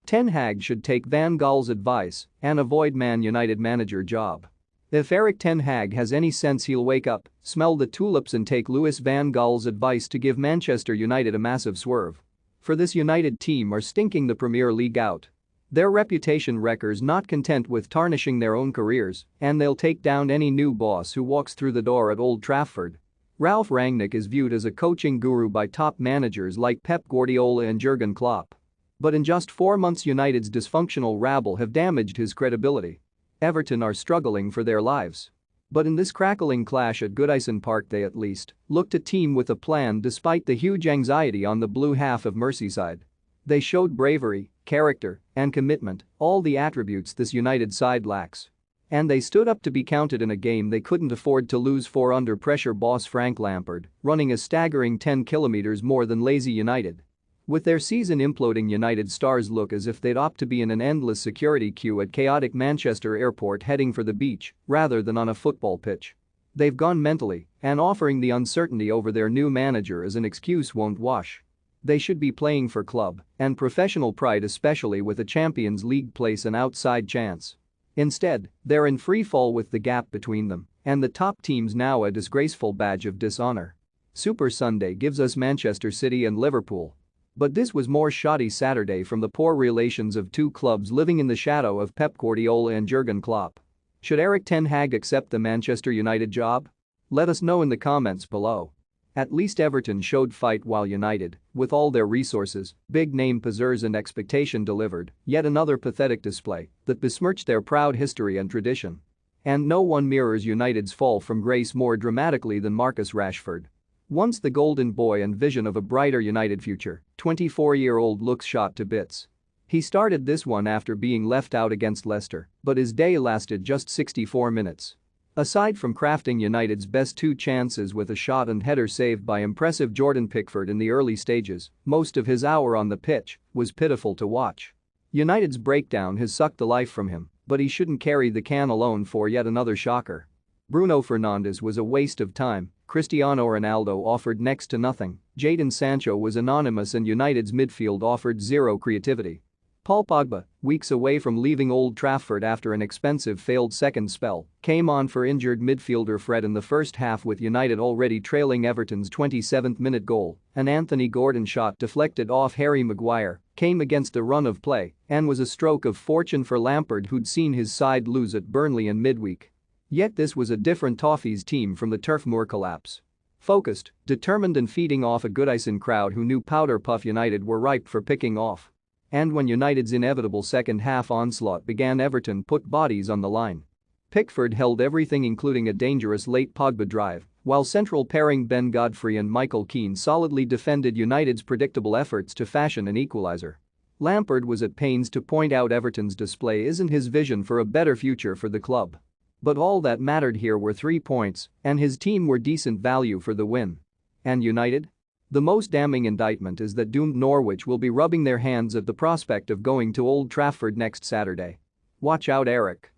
Ten Hag should take Van Gaal's advice and avoid Man United manager job. If Erik ten Hag has any sense, he'll wake up, smell the tulips and take Louis van Gaal's advice to give Manchester United a massive swerve. For this United team are stinking the Premier League out. Their reputation wreckers not content with tarnishing their own careers, and they'll take down any new boss who walks through the door at Old Trafford. Ralf Rangnick is viewed as a coaching guru by top managers like Pep Guardiola and Jurgen Klopp. But in just 4 months, United's dysfunctional rabble have damaged his credibility. Everton are struggling for their lives. But in this crackling clash at Goodison Park, they at least looked a team with a plan despite the huge anxiety on the blue half of Merseyside. They showed bravery, character, and commitment, all the attributes this United side lacks. And they stood up to be counted in a game they couldn't afford to lose for under pressure boss Frank Lampard, running a staggering 10 kilometers more than lazy United. With their season imploding, United stars look as if they'd opt to be in an endless security queue at chaotic Manchester Airport heading for the beach rather than on a football pitch. They've gone mentally, and offering the uncertainty over their new manager as an excuse won't wash. They should be playing for club and professional pride, especially with a Champions League place an outside chance. Instead, they're in free fall with the gap between them and the top teams now a disgraceful badge of dishonor. Super Sunday gives us Manchester City and Liverpool. But this was more shoddy Saturday from the poor relations of two clubs living in the shadow of Pep Guardiola and Jurgen Klopp. Should Erik ten Hag accept the Manchester United job? Let us know in the comments below. At least Everton showed fight while United, with all their resources, big-name poseurs and expectation, delivered yet another pathetic display that besmirched their proud history and tradition. And no one mirrors United's fall from grace more dramatically than Marcus Rashford. Once the golden boy and vision of a brighter United future, 24-year-old looks shot to bits. He started this one after being left out against Leicester, but his day lasted just 64 minutes. Aside from crafting United's best 2 chances with a shot and header saved by impressive Jordan Pickford in the early stages, most of his hour on the pitch was pitiful to watch. United's breakdown has sucked the life from him, but he shouldn't carry the can alone for yet another shocker. Bruno Fernandes was a waste of time, Cristiano Ronaldo offered next to nothing, Jadon Sancho was anonymous, and United's midfield offered zero creativity. Paul Pogba, weeks away from leaving Old Trafford after an expensive failed second spell, came on for injured midfielder Fred in the first half, with United already trailing. Everton's 27th-minute goal, an Anthony Gordon shot deflected off Harry Maguire, came against the run of play and was a stroke of fortune for Lampard, who'd seen his side lose at Burnley in midweek. Yet this was a different Toffees team from the Turf Moor collapse. Focused, determined and feeding off a Goodison crowd who knew Powder Puff United were ripe for picking off. And when United's inevitable second-half onslaught began, Everton put bodies on the line. Pickford held everything, including a dangerous late Pogba drive, while central pairing Ben Godfrey and Michael Keane solidly defended United's predictable efforts to fashion an equaliser. Lampard was at pains to point out Everton's display isn't his vision for a better future for the club. But all that mattered here were 3 points, and his team were decent value for the win. And United? The most damning indictment is that doomed Norwich will be rubbing their hands at the prospect of going to Old Trafford next Saturday. Watch out, Eric.